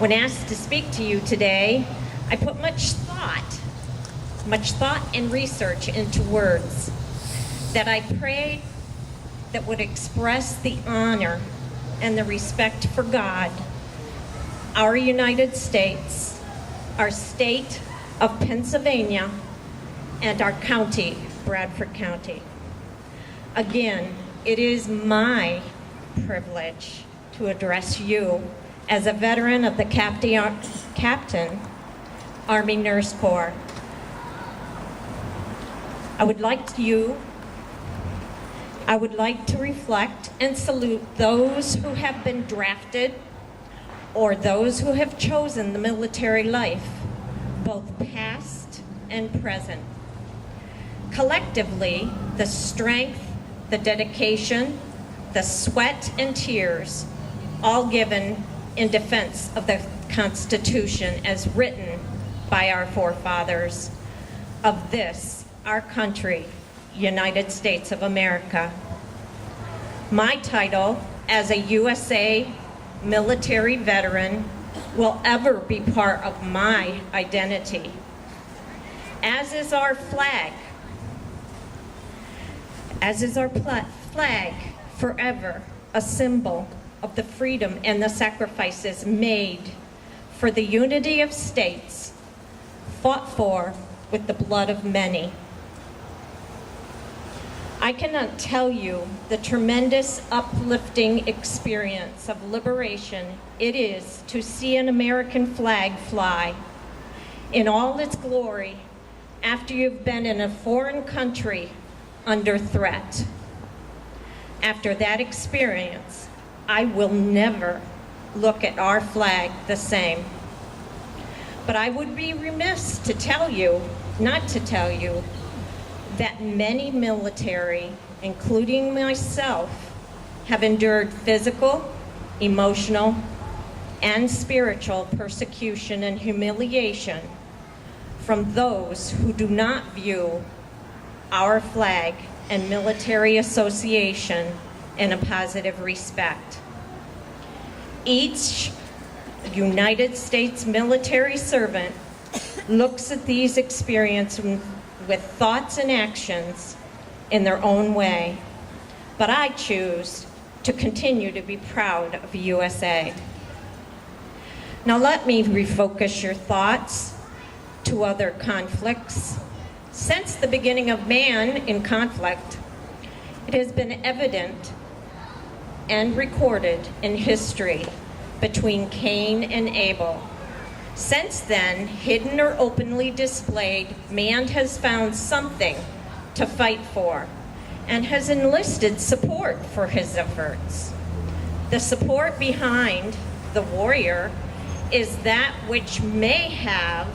When asked to speak to you today, I put much thought and research into words that I prayed that would express the honor and the respect for God, our United States, our state of Pennsylvania, and our county, Bradford County. Again, it is my privilege to address you as a veteran of the Captain Army Nurse Corps. I would like to reflect and salute those who have been drafted or those who have chosen the military life, both past and present. Collectively, the strength, the dedication, the sweat and tears, all given in defense of the Constitution as written by our forefathers of this, our country, United States of America. My title as a USA military veteran will ever be part of my identity, as is our flag. As is our flag, forever a symbol of the freedom and the sacrifices made for the unity of states, fought for with the blood of many. I cannot tell you the tremendous uplifting experience of liberation it is to see an American flag fly in all its glory after you've been in a foreign country under threat. After that experience, I will never look at our flag the same. But I would be remiss to not to tell you, that many military, including myself, have endured physical, emotional, and spiritual persecution and humiliation from those who do not view our flag and military association in a positive respect. Each United States military servant looks at these experiences with thoughts and actions in their own way, but I choose to continue to be proud of USA. Now let me refocus your thoughts to other conflicts. Since the beginning of man in conflict, it has been evident and recorded in history between Cain and Abel. Since then, hidden or openly displayed, man has found something to fight for and has enlisted support for his efforts. The support behind the warrior is that which may have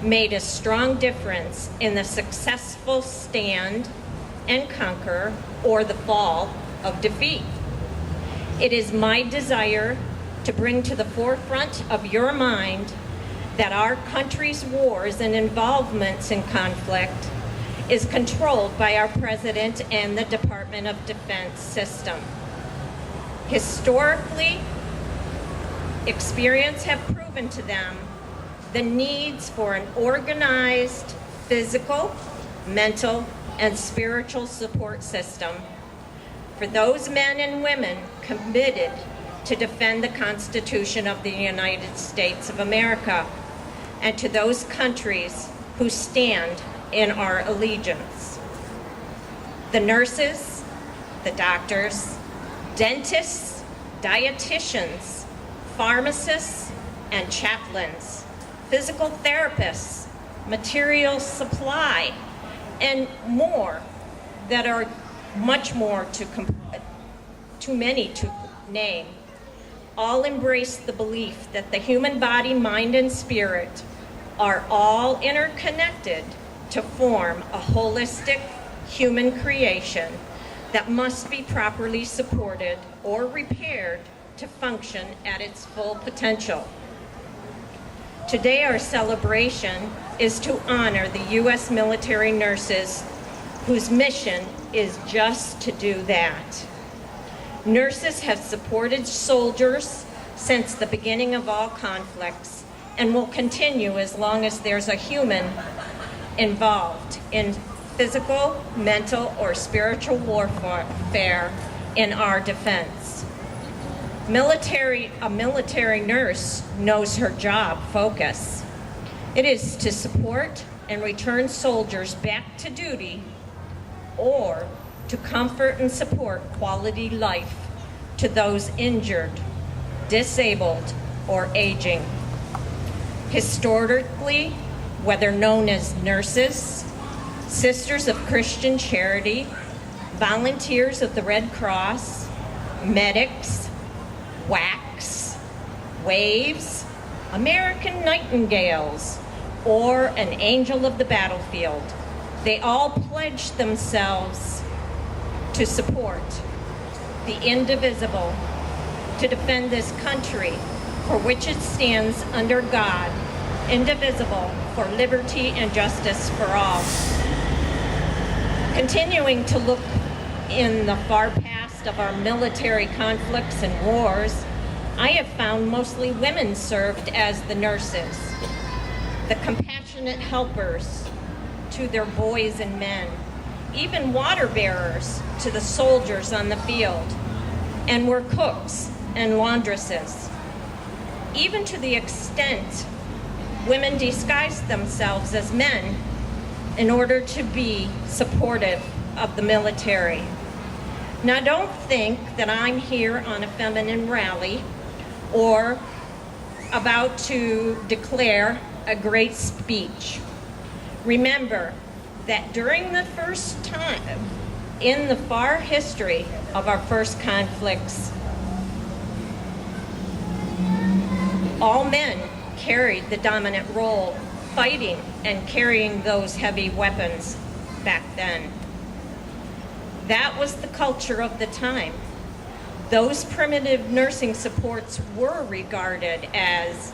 made a strong difference in the successful stand and conquer or the fall of defeat. It is my desire to bring to the forefront of your mind that our country's wars and involvements in conflict is controlled by our president and the Department of Defense system. Historically, experience have proven to them the needs for an organized physical, mental, and spiritual support system for those men and women committed to defend the Constitution of the United States of America, and to those countries who stand in our allegiance. The nurses, the doctors, dentists, dietitians, pharmacists, and chaplains, physical therapists, material supply, and more that are much more too many to name, all embrace the belief that the human body, mind, and spirit are all interconnected to form a holistic human creation that must be properly supported or repaired to function at its full potential. Today, our celebration is to honor the U.S. military nurses whose mission is just to do that. Nurses have supported soldiers since the beginning of all conflicts and will continue as long as there's a human involved in physical, mental, or spiritual warfare in our defense. A military nurse knows her job focus. It is to support and return soldiers back to duty, or to comfort and support quality life to those injured, disabled, or aging. Historically, whether known as nurses, Sisters of Christian Charity, volunteers of the Red Cross, medics, WACs, WAVES, American Nightingales, or an angel of the battlefield, they all pledged themselves to support the indivisible, to defend this country for which it stands under God, indivisible, for liberty and justice for all. Continuing to look in the far past of our military conflicts and wars, I have found mostly women served as the nurses, the compassionate helpers to their boys and men, even water bearers to the soldiers on the field, and were cooks and laundresses. Even to the extent women disguised themselves as men in order to be supportive of the military. Now, don't think that I'm here on a feminine rally or about to declare a great speech. Remember that during the first time in the far history of our first conflicts, all men carried the dominant role, fighting and carrying those heavy weapons back then. That was the culture of the time. Those primitive nursing supports were regarded as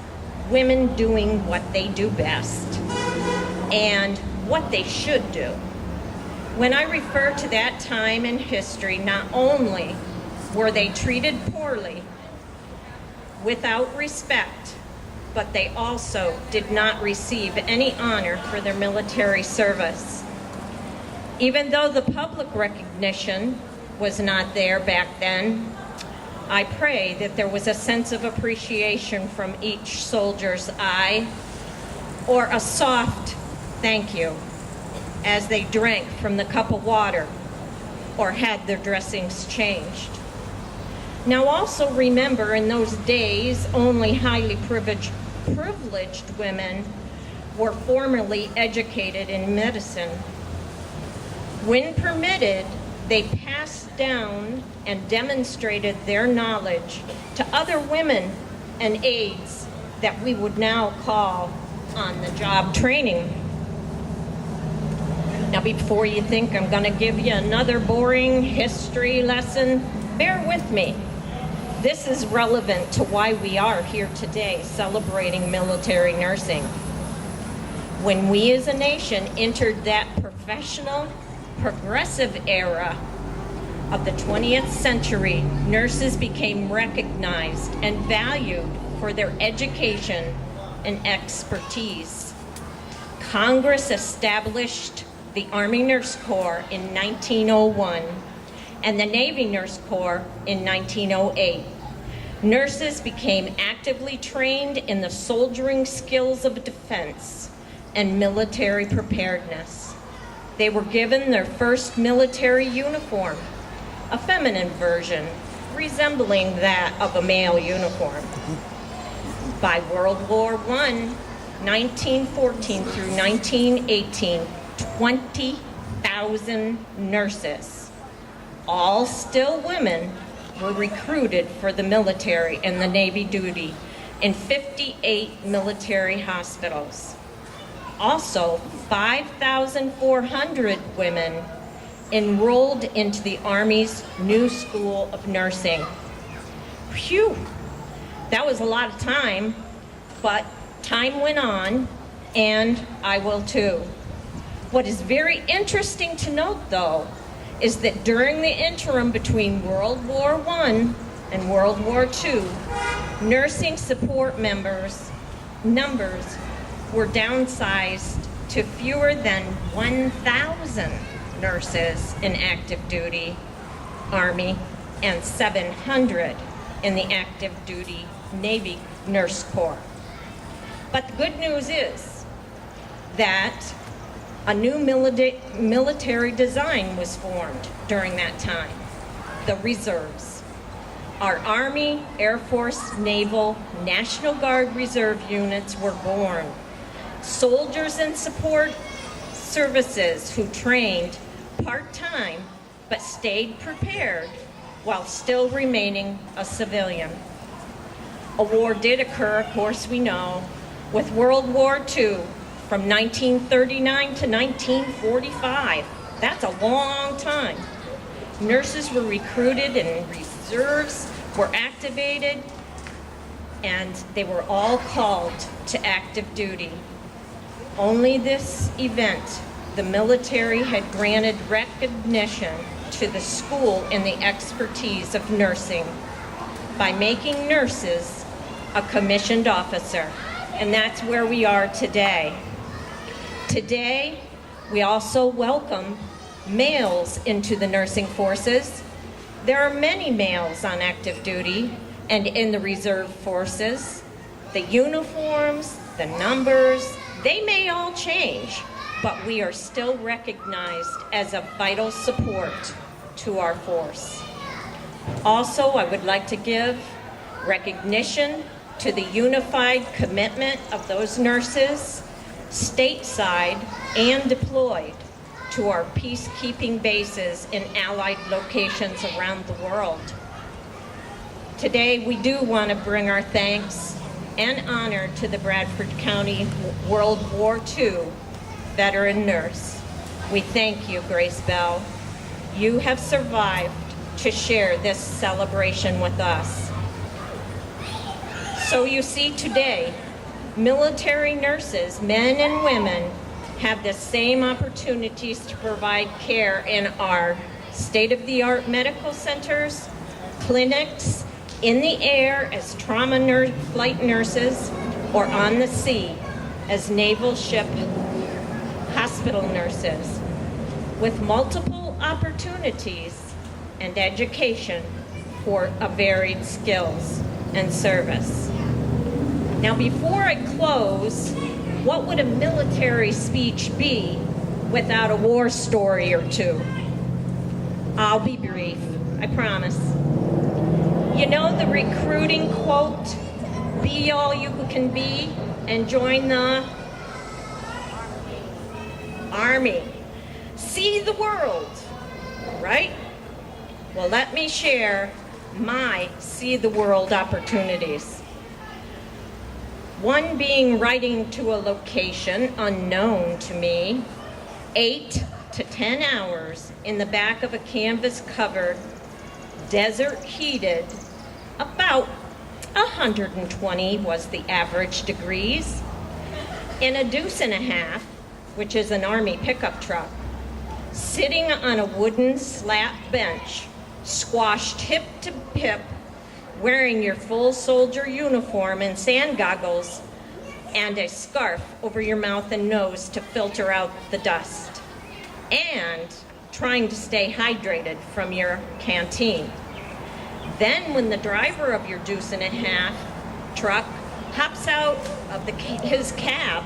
women doing what they do best and what they should do. When I refer to that time in history, not only were they treated poorly, without respect, but they also did not receive any honor for their military service. Even though the public recognition was not there back then, I pray that there was a sense of appreciation from each soldier's eye, or a soft thank you as they drank from the cup of water or had their dressings changed. Now also remember, in those days, only highly privileged women were formally educated in medicine. When permitted, they passed down and demonstrated their knowledge to other women and aides that we would now call on-the-job training. Now, before you think I'm going to give you another boring history lesson, bear with me. This is relevant to why we are here today celebrating military nursing. When we as a nation entered that professional, progressive era of the 20th century, nurses became recognized and valued for their education and expertise. Congress established the Army Nurse Corps in 1901 and the Navy Nurse Corps in 1908. Nurses became actively trained in the soldiering skills of defense and military preparedness. They were given their first military uniform, a feminine version resembling that of a male uniform. By World War I, 1914 through 1918, 20,000 nurses, all still women, were recruited for the military and the Navy duty in 58 military hospitals. Also, 5,400 women enrolled into the Army's new School of Nursing. Phew, that was a lot of time, but time went on, and I will too. What is very interesting to note, though, is that during the interim between World War I and World War II, nursing support numbers were downsized to fewer than 1,000 nurses in active duty Army and 700 in the active duty Navy Nurse Corps. But the good news is that a new military design was formed during that time, the reserves. Our Army, Air Force, Naval, National Guard Reserve units were born. Soldiers and support services who trained part-time but stayed prepared while still remaining a civilian. A war did occur, of course we know, with World War II from 1939 to 1945. That's a long time. Nurses were recruited and reserves were activated, and they were all called to active duty. Only this event, the military had granted recognition to the school in the expertise of nursing by making nurses a commissioned officer, and that's where we are today. Today, we also welcome males into the nursing forces. There are many males on active duty and in the reserve forces. The uniforms, the numbers, they may all change, but we are still recognized as a vital support to our force. Also, I would like to give recognition to the unified commitment of those nurses, stateside and deployed, to our peacekeeping bases in allied locations around the world. Today, we do want to bring our thanks and honor to the Bradford County World War II veteran nurse. We thank you, Grace Bell. You have survived to share this celebration with us. So you see today, military nurses, men and women, have the same opportunities to provide care in our state-of-the-art medical centers, clinics, in the air as trauma flight nurses, or on the sea as naval ship hospital nurses, with multiple opportunities and education for a varied skills and service. Now, before I close, what would a military speech be without a war story or two? I'll be brief, I promise. You know the recruiting quote, be all you can be and join the Army. See the world, right? Well, let me share my see the world opportunities. One being riding to a location unknown to me, 8 to 10 hours in the back of a canvas-covered, desert-heated, about 120 was the average degrees, in a deuce and a half, which is an Army pickup truck, sitting on a wooden slat bench, squashed hip to hip, wearing your full soldier uniform and sand goggles and a scarf over your mouth and nose to filter out the dust, and trying to stay hydrated from your canteen. Then when the driver of your deuce and a half truck hops out of his cab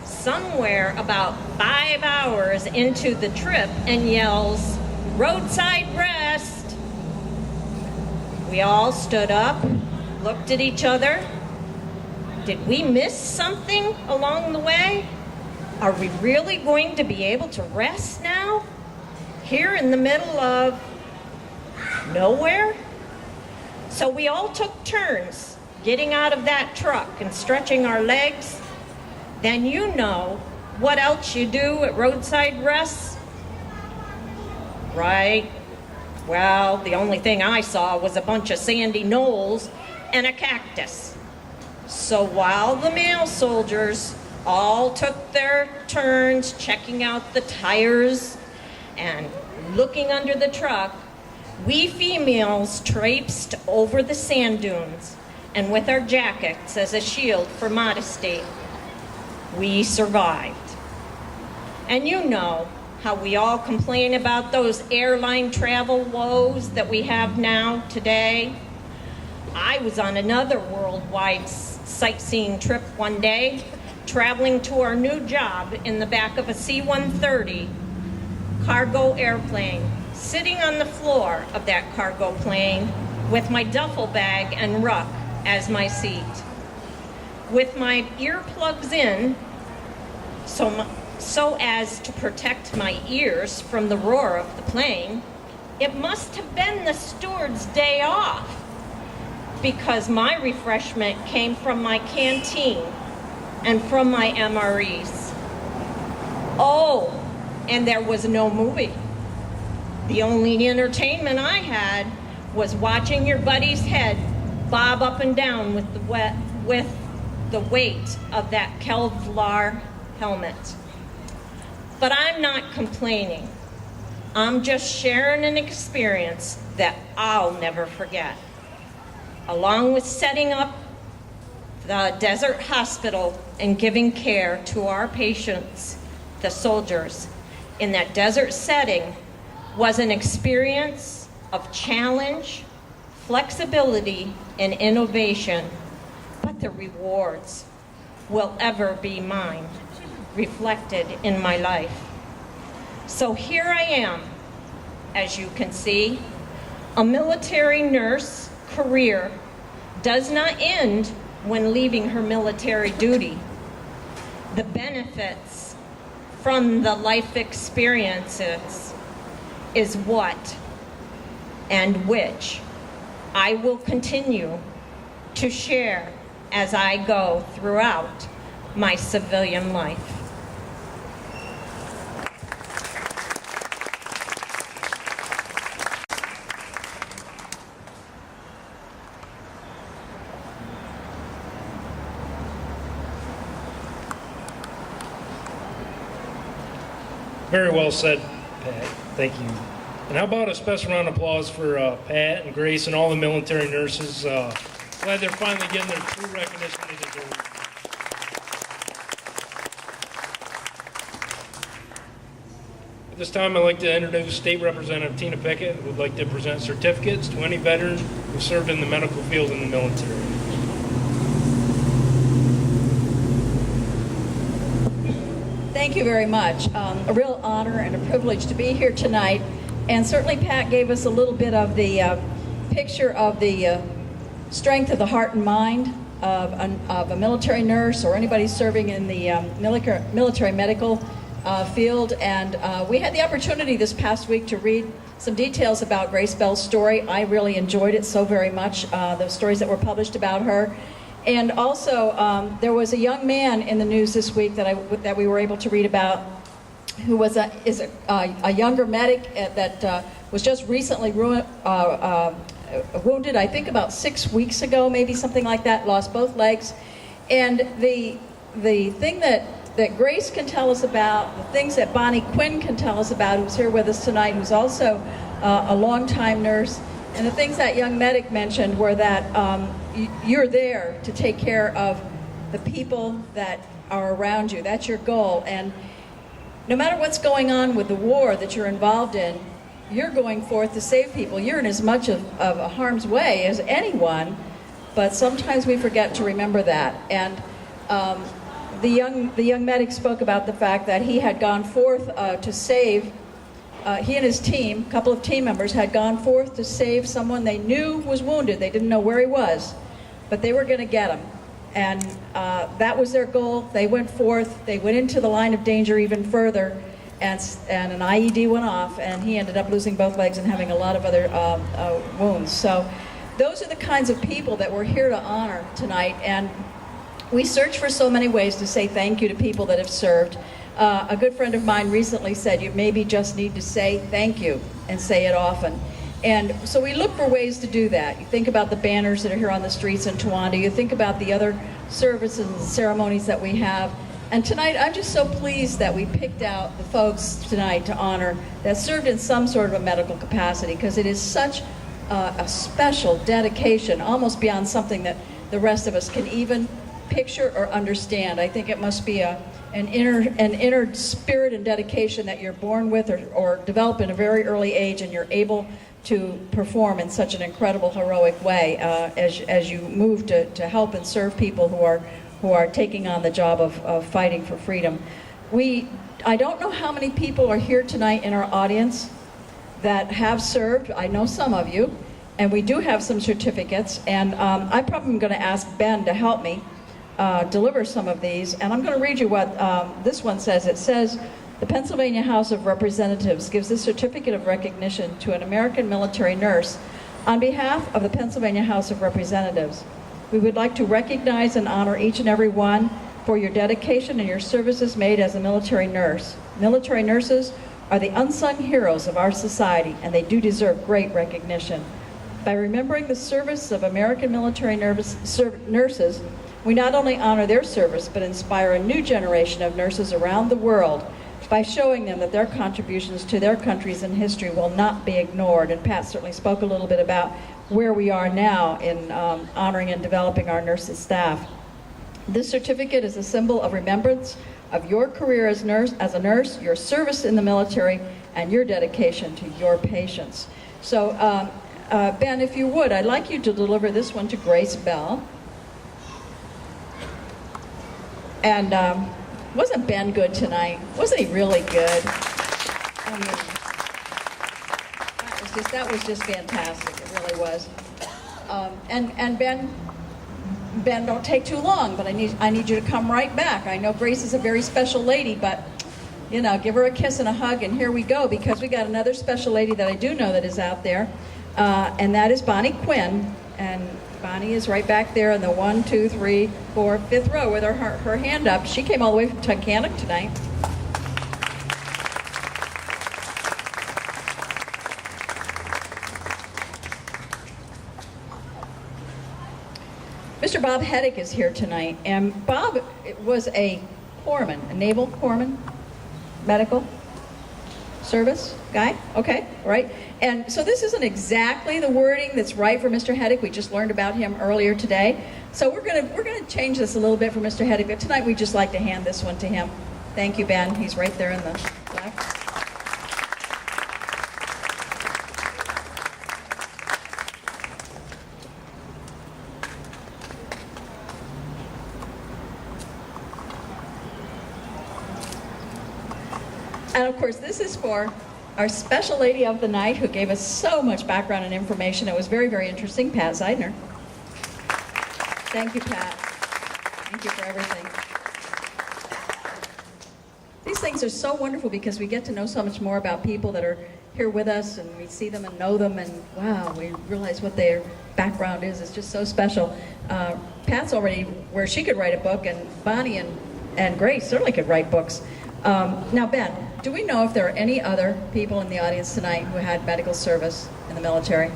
somewhere about 5 hours into the trip and yells, "Roadside rest!" We all stood up, looked at each other. Did we miss something along the way? Are we really going to be able to rest now? Here in the middle of nowhere? So we all took turns getting out of that truck and stretching our legs. Then you know what else you do at roadside rests, right? Well, the only thing I saw was a bunch of sandy knolls and a cactus. So while the male soldiers all took their turns checking out the tires and looking under the truck, we females traipsed over the sand dunes and with our jackets as a shield for modesty, we survived. And you know how we all complain about those airline travel woes that we have now today. I was on another worldwide sightseeing trip one day, traveling to our new job in the back of a C-130 cargo airplane, sitting on the floor of that cargo plane with my duffel bag and ruck as my seat. With my earplugs in, so as to protect my ears from the roar of the plane, it must have been the steward's day off, because my refreshment came from my canteen and from my MREs. Oh, and there was no movie. The only entertainment I had was watching your buddy's head bob up and down with the weight of that Kevlar helmet. But I'm not complaining. I'm just sharing an experience that I'll never forget. Along with setting up the desert hospital and giving care to our patients, the soldiers, in that desert setting was an experience of challenge, flexibility, and innovation, but the rewards will ever be mine, reflected in my life. So here I am, as you can see. A military nurse career does not end when leaving her military duty. The benefits from the life experiences is what and which I will continue to share as I go throughout my civilian life. Very well said, Pat. Thank you. And how about a special round of applause for Pat and Grace and all the military nurses. Glad they're finally getting their true recognition they deserve. At this time, I'd like to introduce State Representative Tina Pickett, who would like to present certificates to any veteran who served in the medical field in the military. Thank you very much. A real honor and a privilege to be here tonight. And certainly Pat gave us a little bit of the picture of the strength of the heart and mind of a military nurse or anybody serving in the military medical field. And we had the opportunity this past week to read some details about Grace Bell's story. I really enjoyed it so very much, the stories that were published about her. And also, there was a young man in the news this week that we were able to read about, who was a younger medic that was just recently wounded, I think about 6 weeks ago, maybe something like that, lost both legs. And the thing that Grace can tell us about, the things that Bonnie Quinn can tell us about, who's here with us tonight, who's also a longtime nurse, and the things that young medic mentioned were that you're there to take care of the people that are around you. That's your goal. And no matter what's going on with the war that you're involved in, you're going forth to save people. You're in as much of a harm's way as anyone, but sometimes we forget to remember that. And the young medic spoke about the fact that he had gone forth to save, he and his team, a couple of team members, had gone forth to save someone they knew was wounded. They didn't know where he was, but they were going to get him. And that was their goal. They went forth. They went into the line of danger even further, and an IED went off, and he ended up losing both legs and having a lot of other wounds. So those are the kinds of people that we're here to honor tonight. And we search for so many ways to say thank you to people that have served. A good friend of mine recently said, you maybe just need to say thank you and say it often. And so we look for ways to do that. You think about the banners that are here on the streets in Towanda. You think about the other services and ceremonies that we have. And tonight, I'm just so pleased that we picked out the folks tonight to honor that served in some sort of a medical capacity, because it is such a special dedication, almost beyond something that the rest of us can even picture or understand. I think it must be an inner spirit and dedication that you're born with or develop in a very early age, and you're able to perform in such an incredible, heroic way as you move to help and serve people who are taking on the job of fighting for freedom. I don't know how many people are here tonight in our audience that have served. I know some of you, and we do have some certificates, and I probably am going to ask Ben to help me deliver some of these, and I'm going to read you what this one says. It says, the Pennsylvania House of Representatives gives this certificate of recognition to an American military nurse on behalf of the Pennsylvania House of Representatives. We would like to recognize and honor each and every one for your dedication and your services made as a military nurse. Military nurses are the unsung heroes of our society, and they do deserve great recognition. By remembering the service of American military nurses, we not only honor their service, but inspire a new generation of nurses around the world by showing them that their contributions to their countries and history will not be ignored. And Pat certainly spoke a little bit about where we are now in honoring and developing our nurses staff. This certificate is a symbol of remembrance of your career as a nurse, your service in the military, and your dedication to your patients. So, Ben, if you would, I'd like you to deliver this one to Grace Bell. And wasn't Ben good tonight? Wasn't he really good? I mean, that was just fantastic. It really was. And Ben, don't take too long, but I need you to come right back. I know Grace is a very special lady, but give her a kiss and a hug, and here we go, because we got another special lady that I do know that is out there, and that is Bonnie Quinn. And Bonnie is right back there in the 1, 2, 3, 4, 5th row with her hand up. She came all the way from Tunkhannock tonight. Mr. Bob Heddick is here tonight, and Bob was a corpsman, a naval corpsman, medical service guy. Okay, right. And so this isn't exactly the wording that's right for Mr. Heddick. We just learned about him earlier today. So we're gonna change this a little bit for Mr. Heddick, but tonight we just like to hand this one to him. Thank you, Ben. He's right there in the left. And of course, this is for our special lady of the night who gave us so much background and information. It was very, very interesting, Pat Zeidner. Thank you, Pat. Thank you for everything. These things are so wonderful because we get to know so much more about people that are here with us, and we see them and know them, and wow, we realize what their background is. It's just so special. Pat's already where she could write a book, and Bonnie and Grace certainly could write books. Now, Ben, do we know if there are any other people in the audience tonight who had medical service in the military?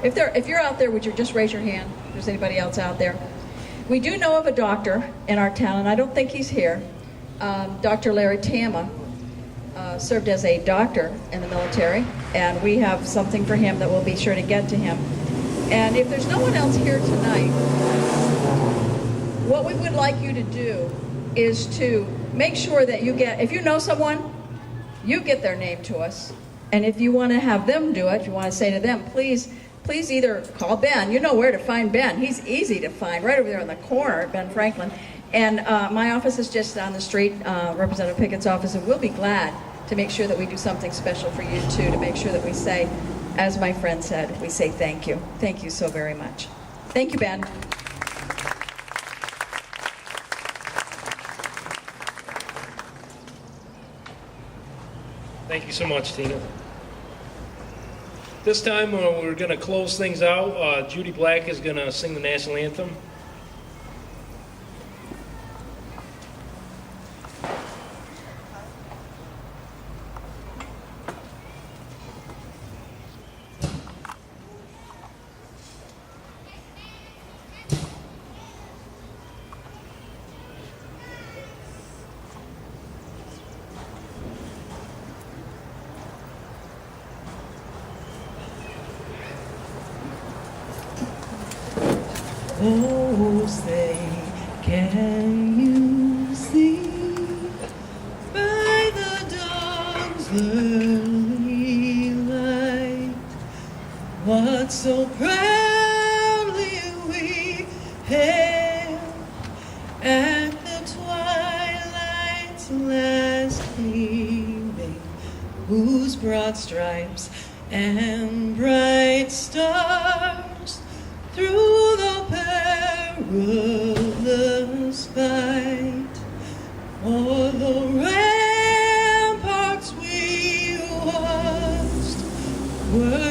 If you're out there, would you just raise your hand if there's anybody else out there? We do know of a doctor in our town, and I don't think he's here. Dr. Larry Tama served as a doctor in the military, and we have something for him that we'll be sure to get to him. And if there's no one else here tonight, what we would like you to do is to make sure that if you know someone, you get their name to us. And if you want to have them do it, if you want to say to them, please either call Ben. You know where to find Ben. He's easy to find, right over there in the corner, Ben Franklin. And my office is just down the street, Representative Pickett's office, and we'll be glad to make sure that we do something special for you too, to make sure that we say, as my friend said, we say thank you. Thank you so very much. Thank you, Ben. Thank you so much, Tina. This time we're going to close things out. Judy Black is going to sing the national anthem. Oh, say, can you see by the dawn's early light what so proudly we hailed at the twilight's last gleaming, whose broad stripes and bright stars through the perilous fight o'er the ramparts we watched were